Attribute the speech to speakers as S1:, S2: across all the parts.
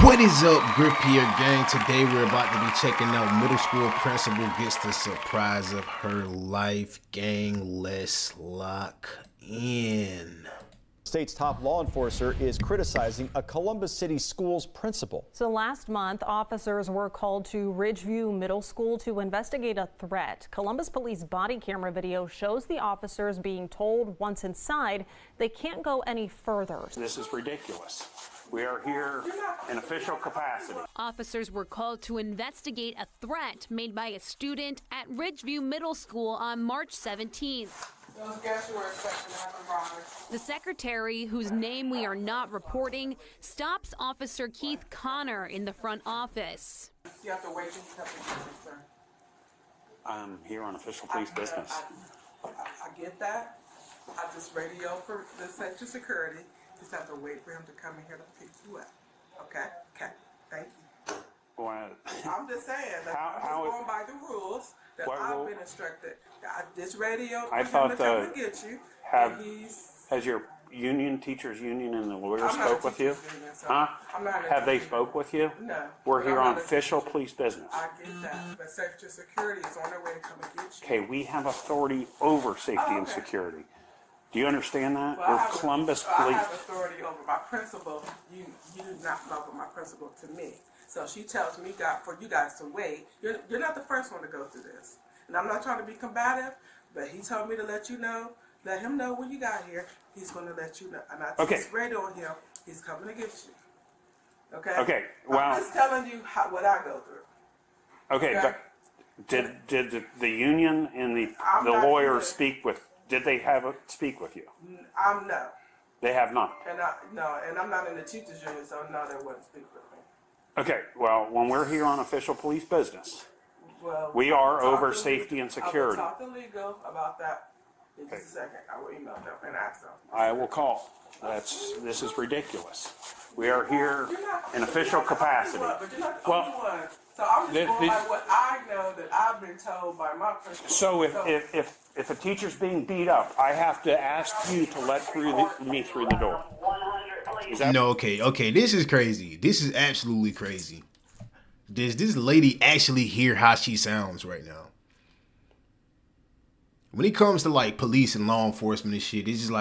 S1: What is up, griffpierrehk gang? Today we're about to be checking out middle school principal gets the surprise of her life. Gang, let's lock in.
S2: State's top law enforcer is criticizing a Columbus City school's principal.
S3: So last month, officers were called to Ridgeview Middle School to investigate a threat. Columbus police body camera video shows the officers being told once inside they can't go any further.
S4: This is ridiculous. We are here in official capacity.
S5: Officers were called to investigate a threat made by a student at Ridgeview Middle School on March 17th. The secretary, whose name we are not reporting, stops Officer Keith Connor in the front office.
S6: You have to wait until you have to, sir.
S4: I'm here on official police business.
S6: I get that. I just radio for the section security. Just have to wait for him to come in here to pick you up. Okay? Okay. Thank you.
S4: Well,
S6: I'm just saying. I'm just going by the rules that I've been instructed. This radio for him to come and get you.
S4: Has your union, teachers union, and the lawyers spoke with you? Huh? Have they spoke with you?
S6: No.
S4: We're here on official police business.
S6: I get that. But safety security is on their way to come and get you.
S4: Okay, we have authority over safety and security. Do you understand that? We're Columbus Police.
S6: I have authority over my principal. You do not over my principal to me. So she tells me for you guys to wait. You're not the first one to go through this. And I'm not trying to be combative, but he told me to let you know. Let him know when you got here. He's going to let you know. And I just radio him. He's coming to get you. Okay?
S4: Okay, well.
S6: I'm just telling you what I go through.
S4: Okay, but did the union and the lawyers speak with? Did they speak with you?
S6: No.
S4: They have not.
S6: And I'm not in the teachers union, so no, they wouldn't speak with me.
S4: Okay, well, when we're here on official police business,
S6: well,
S4: we are over safety and security.
S6: I will talk to legal about that in just a second. I will email them and ask them.
S4: I will call. This is ridiculous. We are here in official capacity.
S6: But you're not the only one. So I'm just going by what I know that I've been told by my principal.
S4: So if a teacher's being beat up, I have to ask you to let me through the door.
S1: No, okay, this is crazy. This is absolutely crazy. Does this lady actually hear how she sounds right now? When it comes to like police and law enforcement and shit, it's just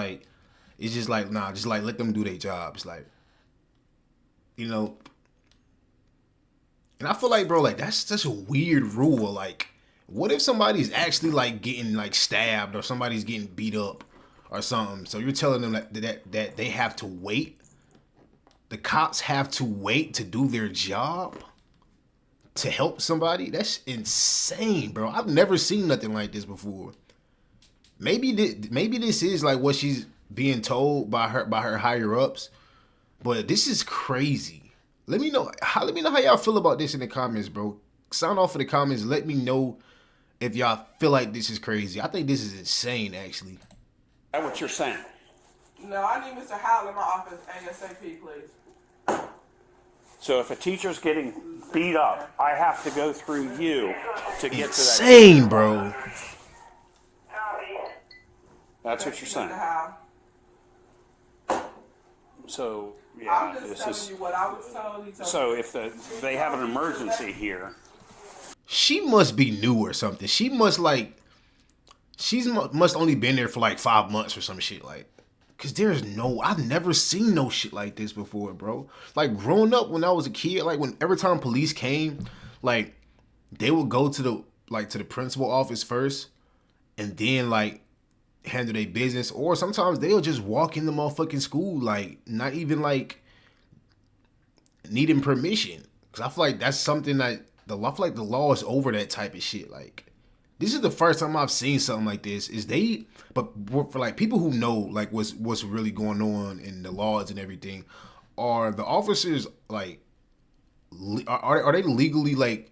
S1: like nah, just like let them do their jobs, like, you know. And I feel like, bro, like that's such a weird rule. Like, what if somebody's actually like getting like stabbed or somebody's getting beat up or something? So you're telling them that they have to wait? The cops have to wait to do their job to help somebody? That's insane, bro. I've never seen nothing like this before. Maybe this is like what she's being told by her higher ups, but this is crazy. Let me know how y'all feel about this in the comments, bro. Sound off in the comments. Let me know if y'all feel like this is crazy. I think this is insane, actually.
S4: Is that what you're saying?
S6: No, I need Mr. Howell in my office ASAP, please.
S4: So if a teacher's getting beat up, I have to go through you to get to that.
S1: Insane, bro.
S4: That's what you're saying. So yeah,
S6: I'm just telling you what I was told.
S4: So if they have an emergency here,
S1: she must be new or something. She must must only been there for like 5 months or some shit, like. Cause I've never seen no shit like this before, bro. Like growing up when I was a kid, like every time police came, like they would go to the principal office first, and then like handle their business, or sometimes they'll just walk in the motherfucking school, like not even like needing permission. Cause I feel like that's something that the law is over that type of shit. Like this is the first time I've seen something like this. But for like people who know like what's really going on in the laws and everything, are the officers like are they legally like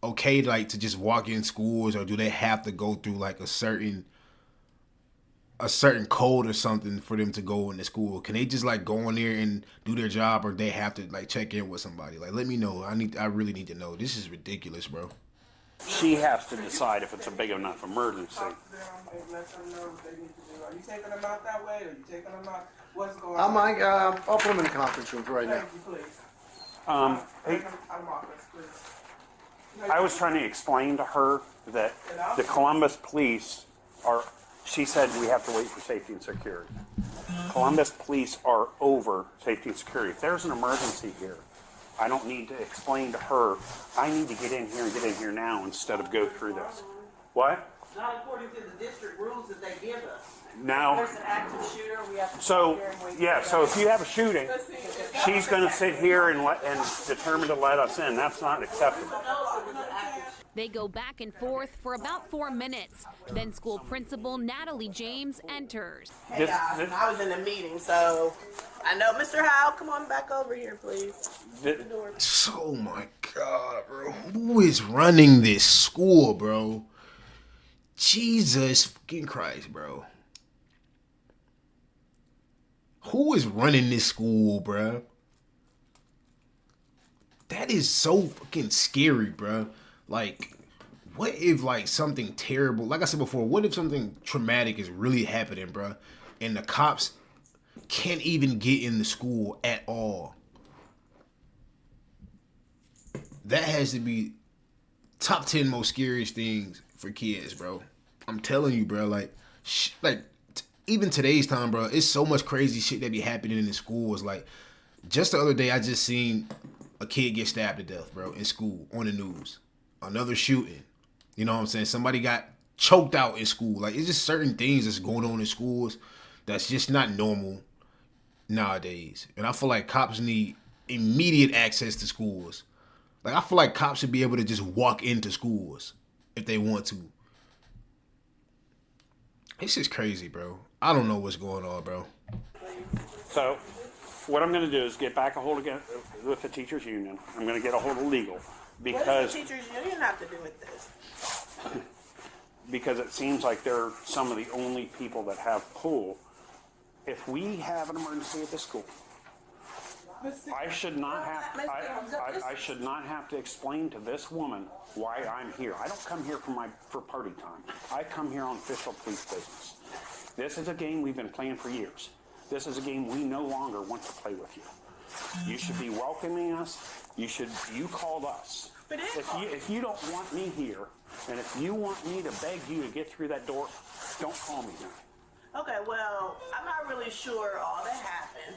S1: okay like to just walk in schools, or do they have to go through like a certain code or something for them to go into school? Can they just like go in there and do their job, or they have to like check in with somebody? Like, let me know. I really need to know. This is ridiculous, bro.
S4: she has to decide if it's a big enough emergency.
S6: Let them know what they need to do. Are you taking them out that way? Are you taking them out? What's going on?
S7: I'll put them in the conference room for right now.
S6: Thank you, please.
S4: Hey,
S6: I'm office, please.
S4: I was trying to explain to her that the Columbus police are, she said we have to wait for safety and security. Columbus police are over safety and security. If there's an emergency here, I don't need to explain to her, I need to get in here and get in here now instead of go through this. What?
S7: Not according to the district rules that they give us.
S4: Now,
S7: There's an active shooter, we have to
S4: so,
S7: sit here and wait.
S4: yeah, so if you have a shooting, she's going to sit here and determine to let us in. That's not acceptable.
S5: They go back and forth for about 4 minutes. Then school principal Natalie James enters.
S7: Hey guys, I was in a meeting, so I know Mr. Howe, come on back over here, please.
S1: Oh my God, bro. Who is running this school, bro? Jesus fucking Christ, bro. Who is running this school, bro? That is so fucking scary, bro. Like, what if, like, something terrible, like I said before, what if something traumatic is really happening, bro, and the cops can't even get in the school at all? That has to be top 10 most scariest things for kids, bro. I'm telling you, bro, like even today's time, bro, it's so much crazy shit that be happening in the schools. Like, just the other day, I just seen a kid get stabbed to death, bro, in school, on the news. Another shooting. You know what I'm saying? Somebody got choked out in school. Like, it's just certain things that's going on in schools that's just not normal nowadays. And I feel like cops need immediate access to schools. Like, I feel like cops should be able to just walk into schools if they want to. It's just crazy, bro. I don't know what's going on, bro.
S4: So, what I'm going to do is get back a hold again with the teachers union. I'm going to get a hold of legal
S7: What
S4: because
S7: does the teachers union have to do with this?
S4: because it seems like they're some of the only people that have pull. If we have an emergency at the school, I should not have. I should not have to explain to this woman why I'm here. I don't come here for party time. I come here on official police business. This is a game we've been playing for years. This is a game we no longer want to play with you. You should be welcoming us. You called us.
S7: But
S4: If you don't want me here, and if you want me to beg you to get through that door, don't call me now.
S7: Okay, well, I'm not really sure all that happened,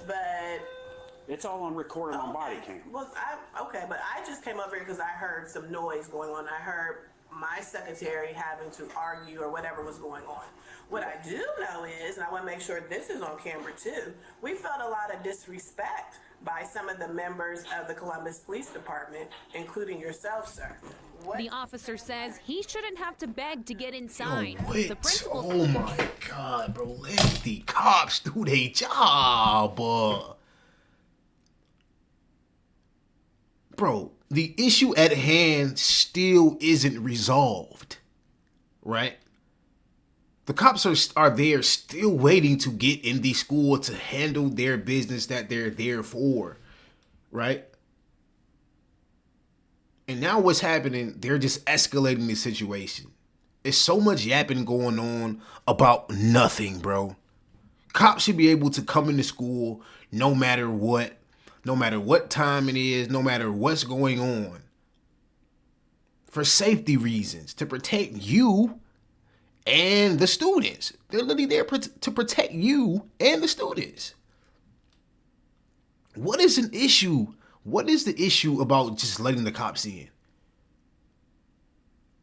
S7: but
S4: It's all on recorded on body cam.
S7: Well, but I just came over here because I heard some noise going on. I heard my secretary having to argue or whatever was going on. What I do know is, and I want to make sure this is on camera too, we felt a lot of disrespect by some of the members of the Columbus Police Department, including yourself, sir.
S5: The officer says he shouldn't have to beg to get inside.
S1: Yo, wait.
S5: The principal.
S1: Oh my God, bro. Let the cops do their job. Bro, the issue at hand still isn't resolved, right? The cops are there still waiting to get in the school to handle their business that they're there for, right? And now what's happening, they're just escalating the situation. There's so much yapping going on about nothing, bro. Cops should be able to come into school no matter what time it is, no matter what's going on, for safety reasons, to protect you and the students. They're literally there to protect you and the students. What is an issue? What is the issue about just letting the cops in?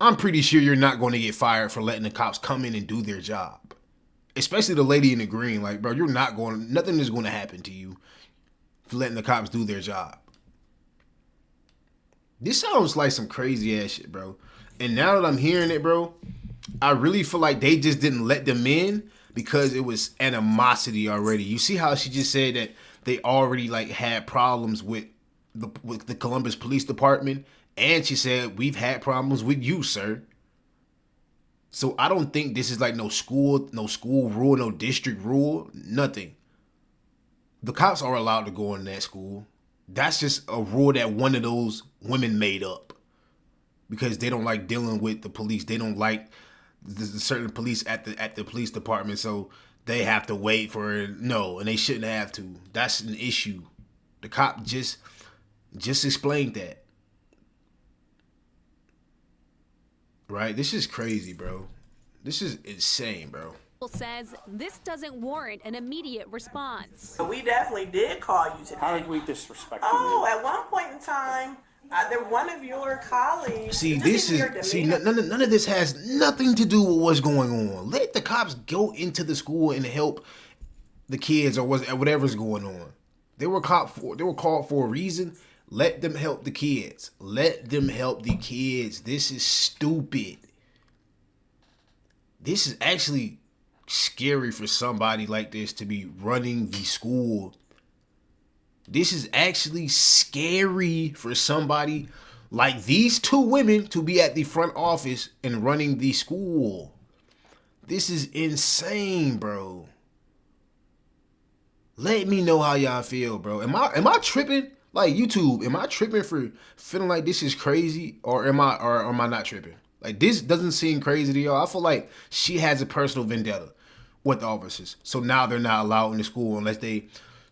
S1: I'm pretty sure you're not going to get fired for letting the cops come in and do their job. Especially the lady in the green. Like, bro, nothing is going to happen to you for letting the cops do their job. This sounds like some crazy ass shit, bro. And now that I'm hearing it, bro, I really feel like they just didn't let them in because it was animosity already. You see how she just said that they already like had problems with the Columbus Police Department, and she said we've had problems with you, sir. So I don't think this is like no school rule, no district rule, nothing. The cops are allowed to go in that school. That's just a rule that one of those women made up because they don't like dealing with the police. They don't like the certain police at the police department, so they have to wait for it. No, and they shouldn't have to. That's an issue. The cop just just explained that. Right? This is crazy, bro. This is insane, bro.
S5: Says this doesn't warrant an immediate response.
S7: We definitely did call you today.
S4: How did we disrespect you?
S7: Oh, at one point in time, one of your colleagues.
S1: See, none of this has nothing to do with what's going on. Let the cops go into the school and help the kids or whatever's going on. They were called for a reason. Let them help the kids. Let them help the kids. This is stupid. This is actually scary for somebody like this to be running the school. This is actually scary for somebody like these two women to be at the front office and running the school. This is insane, bro. Let me know how y'all feel, bro. Am I tripping? Like, YouTube, am I tripping for feeling like this is crazy, or am I not tripping? Like, this doesn't seem crazy to y'all. I feel like she has a personal vendetta with the officers. So now they're not allowed in the school unless they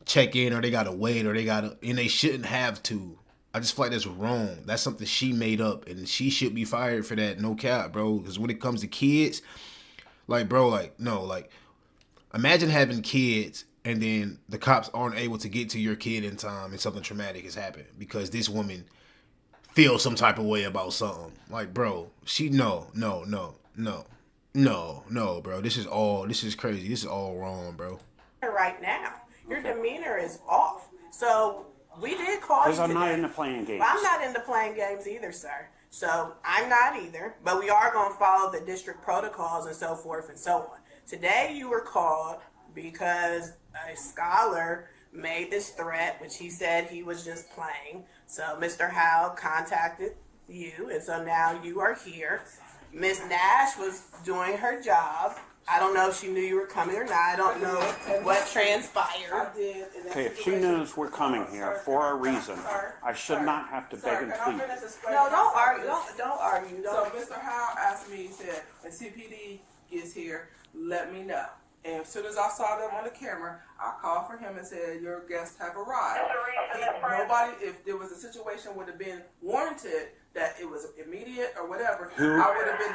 S1: check in, or they gotta wait, or and they shouldn't have to. I just feel like that's wrong. That's something she made up, and she should be fired for that. No cap, bro. Because when it comes to kids, like, bro, like, no, like, imagine having kids and then the cops aren't able to get to your kid in time and something traumatic has happened because this woman feels some type of way about something. Like, bro, no, bro. This is crazy. This is all wrong, bro.
S7: Right now, your demeanor is off. So we did call you
S4: Because I'm not
S7: today.
S4: into playing games.
S7: Well, I'm not into playing games either, sir. So I'm not either. But we are going to follow the district protocols and so forth and so on. Today you were called because a scholar made this threat, which he said he was just playing. So Mr. Howe contacted you, and so now you are here. Miss Nash was doing her job. I don't know if she knew you were coming or not. I don't know what transpired.
S6: I did.
S4: Okay, if she knows we're coming here for a reason, I should not have to beg and plead.
S7: No, don't argue. Don't argue.
S6: So Mr. Howe asked me, he said, when CPD gets here, let me know. And as soon as I saw them on the camera, I called for him and said, your guests have arrived. If there was a situation would have been warranted that it was immediate or whatever, I would have been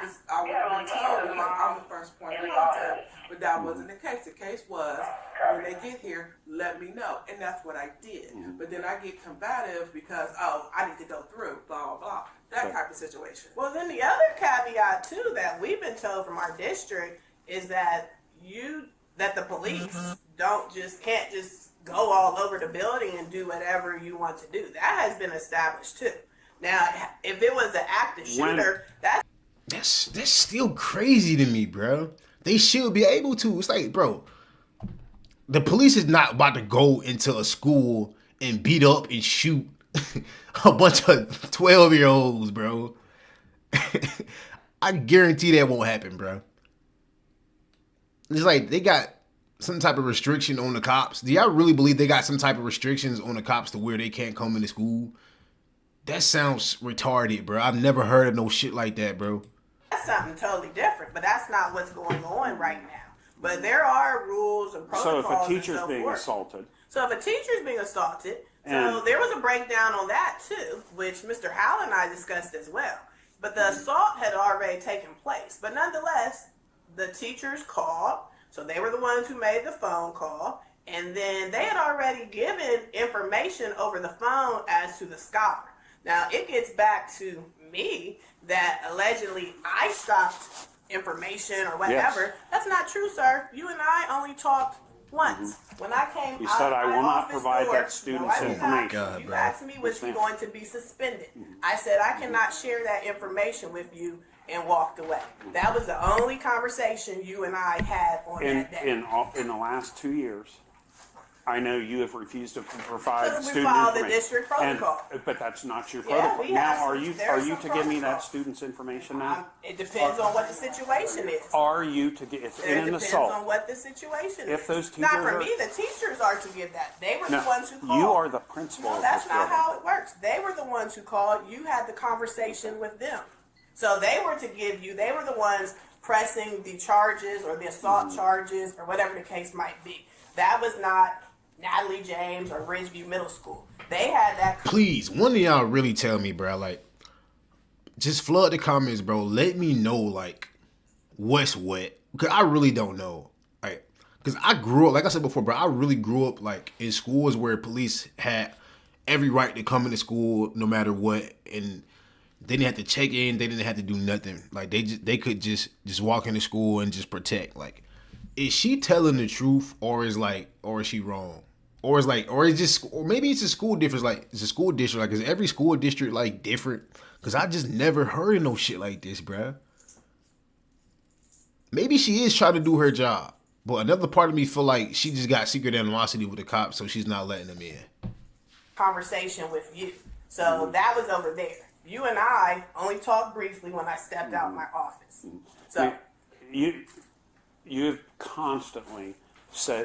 S6: told because I'm the first point of contact. But that wasn't the case. The case was, when they get here, let me know. And that's what I did. But then I get combative because, I need to go through, blah, blah, blah. That type of situation.
S7: Well, then the other caveat, too, that we've been told from our district is that the police can't just go all over the building and do whatever you want to do. That has been established too. Now, if it was an active shooter,
S1: that's still crazy to me, bro. They should be able to. It's like, bro, the police is not about to go into a school and beat up and shoot a bunch of 12-year-olds, bro. I guarantee that won't happen, bro. It's like they got some type of restriction on the cops. Do y'all really believe they got some type of restrictions on the cops to where they can't come into school? That sounds retarded, bro. I've never heard of no shit like that, bro.
S7: That's something totally different, but that's not what's going on right now. But there are rules and protocols.
S4: So if a teacher's being assaulted.
S7: So there was a breakdown on that too, which Mr. Howell and I discussed as well. But the assault had already taken place. But nonetheless, the teachers called, so they were the ones who made the phone call, and then they had already given information over the phone as to the scholar. Now, it gets back to me that allegedly I stopped information or whatever. Yes. That's not true, sir. You and I only talked once. When I came
S4: you said I will not provide that student's information.
S7: You asked me, was he going to be suspended? I said, I cannot share that information with you, and walked away. That was the only conversation you and I had on that day.
S4: In the last 2 years, I know you have refused to provide
S7: because
S4: student
S7: we follow
S4: information.
S7: the district protocol.
S4: But that's not your protocol. Now, are you to give me that student's information now?
S7: It depends on what the situation is.
S4: Are you to get if in an assault?
S7: It depends on what the situation is.
S4: If those teachers
S7: not for me, the teachers are to give that. They were the ones who called.
S4: You are the principal.
S7: No, that's not how it works. They were the ones who called. You had the conversation with them. So they were to give you, they were the ones pressing the charges or the assault charges or whatever the case might be. That was not Natalie James or Ridgeview Middle School. They had that.
S1: Please, one of y'all really tell me, bro. Like, just flood the comments, bro. Let me know, like, what's what. Because I really don't know. Like, because I grew up, like I said before, bro, I really grew up, like, in schools where police had every right to come into school no matter what. And they didn't have to check in. They didn't have to do nothing. Like, they could just walk into school and just protect. Like, is she telling the truth, or is she wrong? Or is or maybe it's a school difference. Like, it's a school district. Like, is every school district, like, different? Because I just never heard of no shit like this, bruh. Maybe she is trying to do her job. But another part of me feel like she just got secret animosity with the cops, so she's not letting them in.
S7: Conversation with you. So that was over there. You and I only talked briefly when I stepped out of my office. So
S4: you've constantly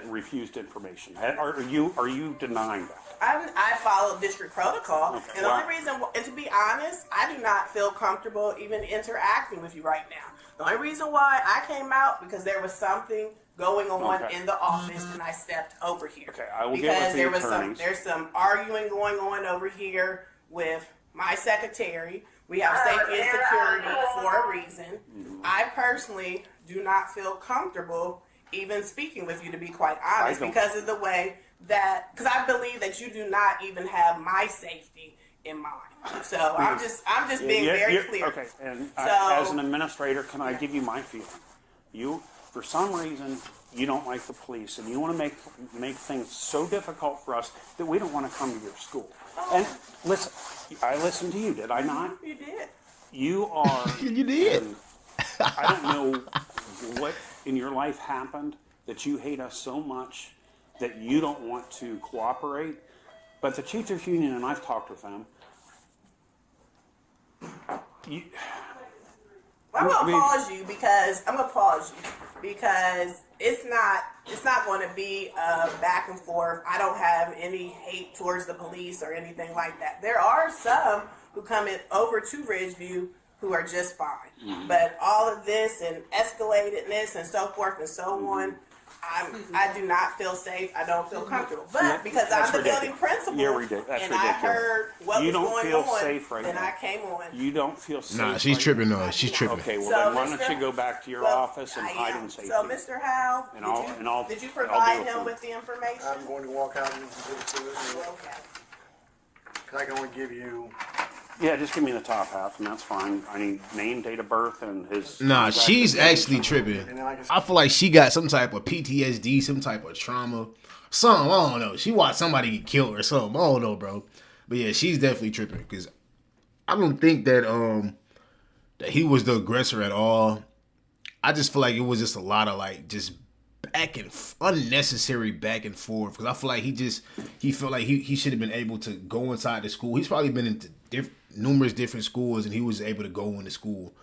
S4: refused information. Are you denying that?
S7: I follow district protocol,
S4: Okay,
S7: and the only reason, and to be honest, I do not feel comfortable even interacting with you right now. The only reason why I came out because there was something going on in the office, and I stepped over here.
S4: Okay, I will
S7: because
S4: get with the attorneys.
S7: There's some arguing going on over here with my secretary. We have safety and security for a reason.
S4: Mm-hmm.
S7: I personally do not feel comfortable even speaking with you, to be quite honest, because of the way that, because I believe that you do not even have my safety in mind. So I'm just being very clear.
S4: Okay, and as an administrator, can I give you my feeling? You, for some reason, you don't like the police, and you want to make things so difficult for us that we don't want to come to your school. And listen, I listened to you, did I not?
S7: You did.
S4: You are.
S1: You did.
S4: I don't know what in your life happened that you hate us so much that you don't want to cooperate. But the teachers union, and I've talked with them.
S7: I'm gonna pause you because it's not going to be a back and forth. I don't have any hate towards the police or anything like that. There are some who come in over to Ridgeview who are just fine, but all of this and escalatedness and so forth and so on, I do not feel safe. I don't feel comfortable. But because I'm the building principal, and I heard what was going on,
S4: safe right
S7: then
S4: now.
S7: I came on.
S4: You don't feel safe.
S1: Nah, she's tripping on. She's tripping.
S4: Okay, well then why don't you go back to your office and hide in safety?
S7: So, Mr. Howe, did you provide him with the information?
S8: I'm going to walk out and give it to you.
S7: Okay.
S8: I can only give you.
S4: Yeah, just give me the top half, and that's fine. I need name, date of birth, and his.
S1: Nah, she's actually tripping. I feel like she got some type of PTSD, some type of trauma, something. I don't know. She watched somebody get killed or something. I don't know, bro. But yeah, she's definitely tripping because I don't think that that he was the aggressor at all. I just feel like it was just a lot of like just unnecessary back and forth because I feel like he felt like he should have been able to go inside the school. He's probably been into numerous different schools and he was able to go into school.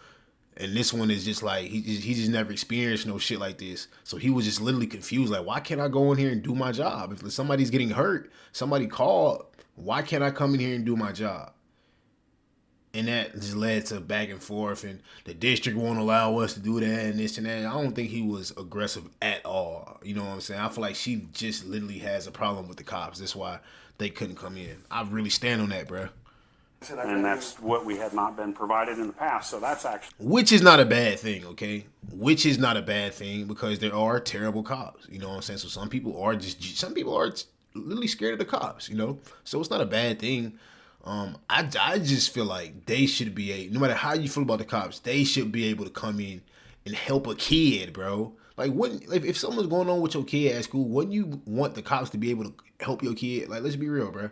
S1: And this one is just like he just never experienced no shit like this. So he was just literally confused, like, why can't I go in here and do my job? If somebody's getting hurt, somebody called, why can't I come in here and do my job? And that just led to back and forth, and the district won't allow us to do that and this and that. I don't think he was aggressive at all. You know what I'm saying? I feel like she just literally has a problem with the cops. That's why they couldn't come in. I really stand on that, bro.
S4: And that's what we had not been provided in the past. So that's actually...
S1: Which is not a bad thing, okay? Which is not a bad thing because there are terrible cops. You know what I'm saying? So some people are literally scared of the cops, you know? So it's not a bad thing. I just feel like they should be no matter how you feel about the cops, they should be able to come in and help a kid, bro. Like, if something's going on with your kid at school, wouldn't you want the cops to be able to help your kid? Like, let's be real, bro.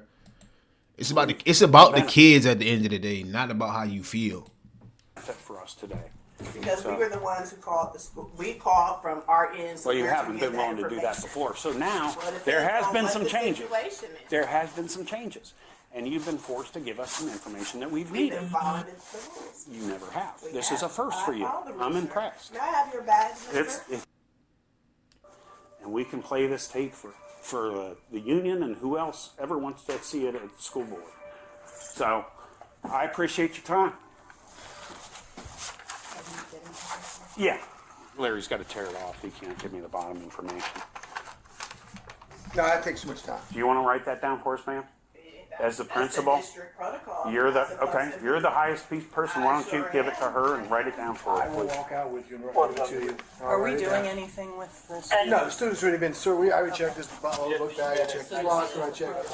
S1: It's about the kids at the end of the day, not about how you feel.
S4: For us today.
S7: Because we were the ones who called the school. We called from our end.
S4: Well, you haven't been willing to do that before. So now there has been some changes. There has been some changes. And you've been forced to give us some information that we've needed.
S7: We've been following the rules.
S4: You never have. This is a first for you. I'm impressed.
S7: May I have your badge, mister?
S4: And we can play this tape for the union and who else ever wants to see it at the school board. So I appreciate your time. Yeah. Larry's got to tear it off. He can't give me the bottom information.
S8: No, that takes too much time.
S4: Do you want to write that down for us, ma'am? As the
S7: That's
S4: principal,
S7: district protocol.
S4: you're the,
S7: That's supposed
S4: okay,
S7: to be-
S4: you're the highest person. Why don't you
S7: sure
S4: give it to
S7: am.
S4: her and write it down for
S8: I
S4: her,
S8: will
S4: please?
S8: walk out with you and report it to you.
S6: Are we doing anything with this?
S8: No, the student's already been, sir, I already checked this book bag, I checked the locker, I checked.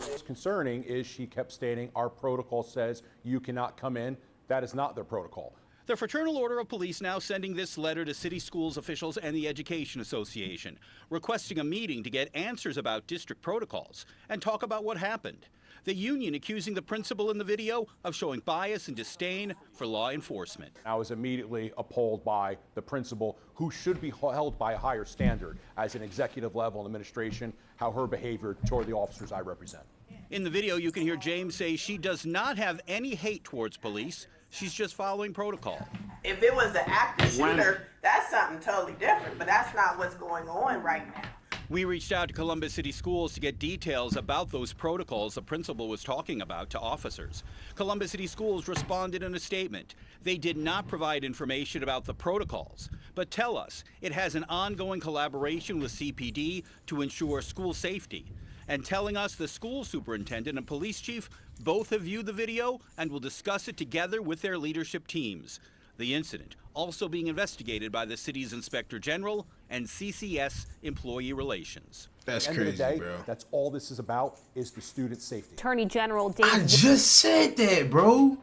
S9: What's concerning is she kept stating our protocol says you cannot come in. That is not their protocol.
S10: The Fraternal Order of Police now sending this letter to city schools officials and the Education Association, requesting a meeting to get answers about district protocols and talk about what happened. The union accusing the principal in the video of showing bias and disdain for law enforcement.
S9: I was immediately appalled by the principal, who should be held by a higher standard as an executive level in administration, how her behavior toward the officers I represent.
S10: In the video, you can hear James say she does not have any hate towards police. She's just following protocol.
S7: If it was the active
S4: When-
S7: shooter, that's something totally different, but that's not what's going on right now.
S10: We reached out to Columbus City Schools to get details about those protocols the principal was talking about to officers. Columbus City Schools responded in a statement. They did not provide information about the protocols, but tell us it has an ongoing collaboration with CPD to ensure school safety. And telling us the school superintendent and police chief both have viewed the video and will discuss it together with their leadership teams. The incident also being investigated by the city's inspector general and CCS employee relations.
S1: That's
S9: At the end
S1: crazy,
S9: of the day,
S1: bro.
S9: that's all this is about, is the student safety.
S3: Attorney General Dave.
S1: I just said that, bro.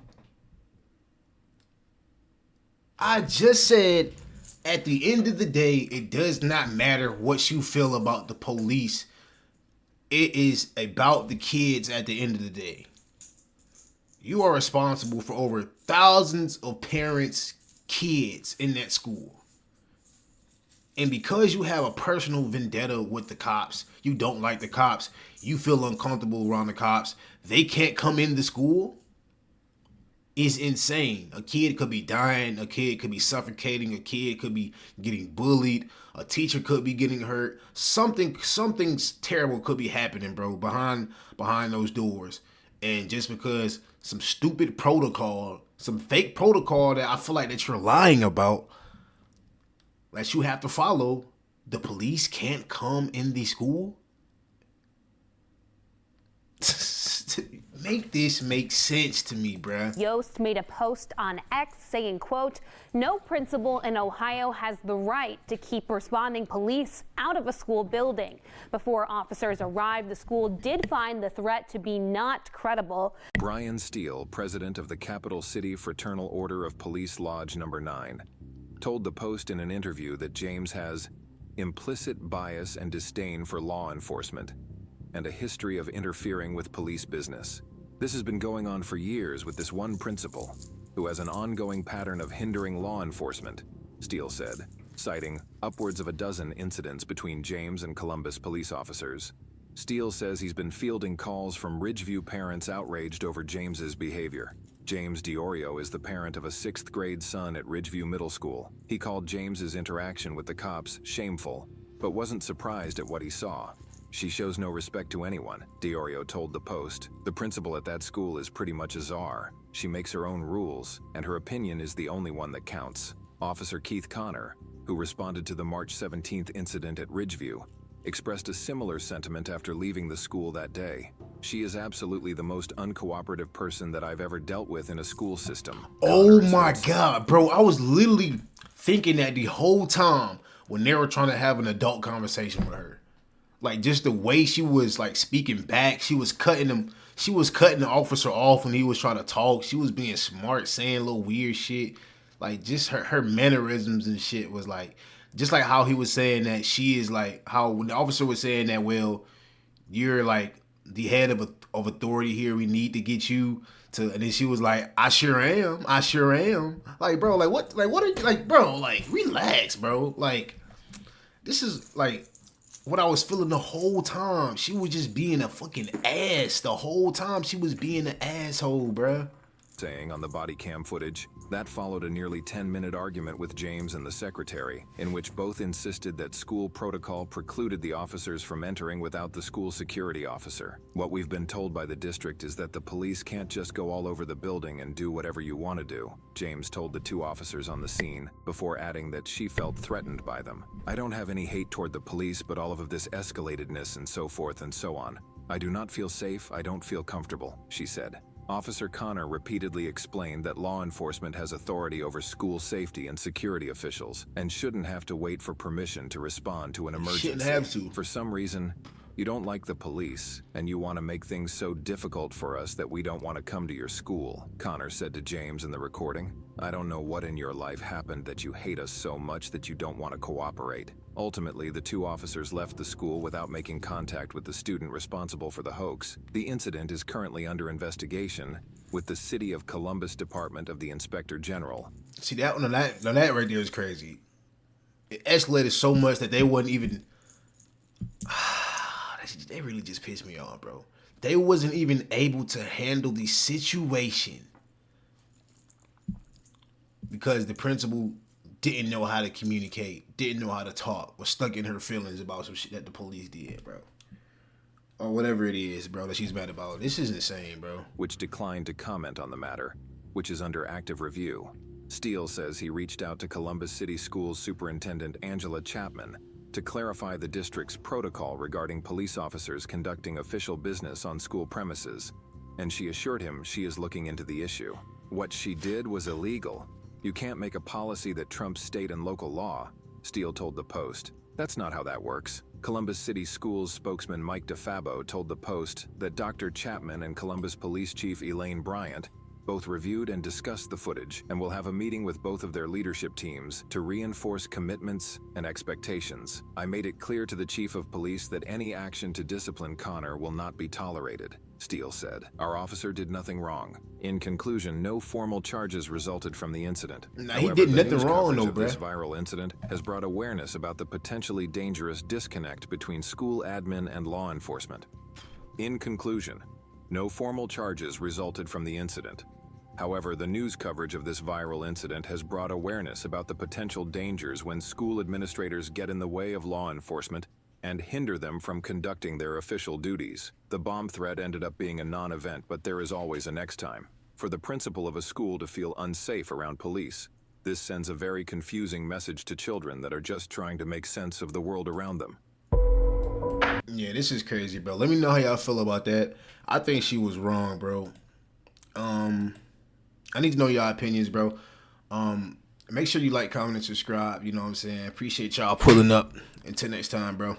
S1: I just said at the end of the day, it does not matter what you feel about the police. It is about the kids at the end of the day. You are responsible for over thousands of parents' kids in that school. And because you have a personal vendetta with the cops, you don't like the cops, you feel uncomfortable around the cops, they can't come in the school, is insane. A kid could be dying, a kid could be suffocating, a kid could be getting bullied, a teacher could be getting hurt. Something's terrible could be happening, bro, behind those doors. And just because some stupid protocol, some fake protocol that I feel like that you're lying about, that you have to follow, the police can't come in the school? Make this make sense to me, bruh.
S3: Yost made a post on X saying, quote, "No principal in Ohio has the right to keep responding police out of a school building." Before officers arrived, the school did find the threat to be not credible.
S11: Brian Steele, president of the Capital City Fraternal Order of Police Lodge No. 9, told the Post in an interview that James has implicit bias and disdain for law enforcement and a history of interfering with police business. This has been going on for years with this one principal, who has an ongoing pattern of hindering law enforcement, Steele said, citing upwards of a dozen incidents between James and Columbus police officers. Steele says he's been fielding calls from Ridgeview parents outraged over James's behavior. James DiOrio is the parent of a 6th grade son at Ridgeview Middle School. He called James's interaction with the cops shameful, but wasn't surprised at what he saw. "She shows no respect to anyone," DiOrio told the Post. "The principal at that school is pretty much a czar. She makes her own rules, and her opinion is the only one that counts." Officer Keith Connor, who responded to the March 17th incident at Ridgeview, expressed a similar sentiment after leaving the school that day. "She is absolutely the most uncooperative person that I've ever dealt with in a school system."
S1: Oh my God, bro. I was literally thinking that the whole time when they were trying to have an adult conversation with her. Like, just the way she was like speaking back, she was cutting the officer off when he was trying to talk. She was being smart, saying little weird shit. Like, just her mannerisms and shit was like, just like how he was saying that she is like, how when the officer was saying that, well, you're like the head of authority here, we need to get you to, and then she was like, I sure am. Like, bro, what are you, like, bro, like, relax, bro. Like, this is like what I was feeling the whole time. She was just being a fucking ass the whole time. She was being an asshole, bro.
S11: Saying on the body cam footage. That followed a nearly 10-minute argument with James and the secretary, in which both insisted that school protocol precluded the officers from entering without the school security officer. "What we've been told by the district is that the police can't just go all over the building and do whatever you want to do," James told the 2 officers on the scene, before adding that she felt threatened by them. "I don't have any hate toward the police, but all of this escalatedness and so forth and so on. "I do not feel safe, I don't feel comfortable," she said. Officer Connor repeatedly explained that law enforcement has authority over school safety and security officials and shouldn't have to wait for permission to respond to an emergency.
S1: Shouldn't have to.
S11: For some reason, you don't like the police, and you want to make things so difficult for us that we don't want to come to your school, Connor said to James in the recording. "I don't know what in your life happened that you hate us so much that you don't want to cooperate." Ultimately, the two officers left the school without making contact with the student responsible for the hoax. The incident is currently under investigation with the City of Columbus Department of the Inspector General.
S1: See, that right there is crazy. It escalated so much that they wasn't even... They really just pissed me off, bro. They wasn't even able to handle the situation because the principal didn't know how to communicate, didn't know how to talk, was stuck in her feelings about some shit that the police did, bro. Or whatever it is, bro, that she's mad about. This is insane, bro.
S11: Which declined to comment on the matter, which is under active review. Steele says he reached out to Columbus City Schools Superintendent Angela Chapman to clarify the district's protocol regarding police officers conducting official business on school premises, and she assured him she is looking into the issue. What she did was illegal. "You can't make a policy that trumps state and local law," Steele told the Post. "That's not how that works." Columbus City Schools spokesman Mike DeFabo told the Post that Dr. Chapman and Columbus Police Chief Elaine Bryant both reviewed and discussed the footage and will have a meeting with both of their leadership teams to reinforce commitments and expectations. "I made it clear to the chief of police that any action to discipline Connor will not be tolerated," Steele said. "Our officer did nothing wrong." In conclusion, no formal charges resulted from the incident.
S1: He did nothing wrong, though,
S11: This viral incident has brought awareness about the potentially dangerous disconnect between school admin and law enforcement. In conclusion, no formal charges resulted from the incident. However, the news coverage of this viral incident has brought awareness about the potential dangers when school administrators get in the way of law enforcement and hinder them from conducting their official duties. The bomb threat ended up being a non-event, but there is always a next time. For the principal of a school to feel unsafe around police, this sends a very confusing message to children that are just trying to make sense of the world around them.
S1: Yeah, this is crazy, bro. Let me know how y'all feel about that. I think she was wrong, bro. I need to know y'all opinions, bro. Make sure you like, comment, and subscribe. You know what I'm saying? Appreciate y'all pulling up. Until next time, bro.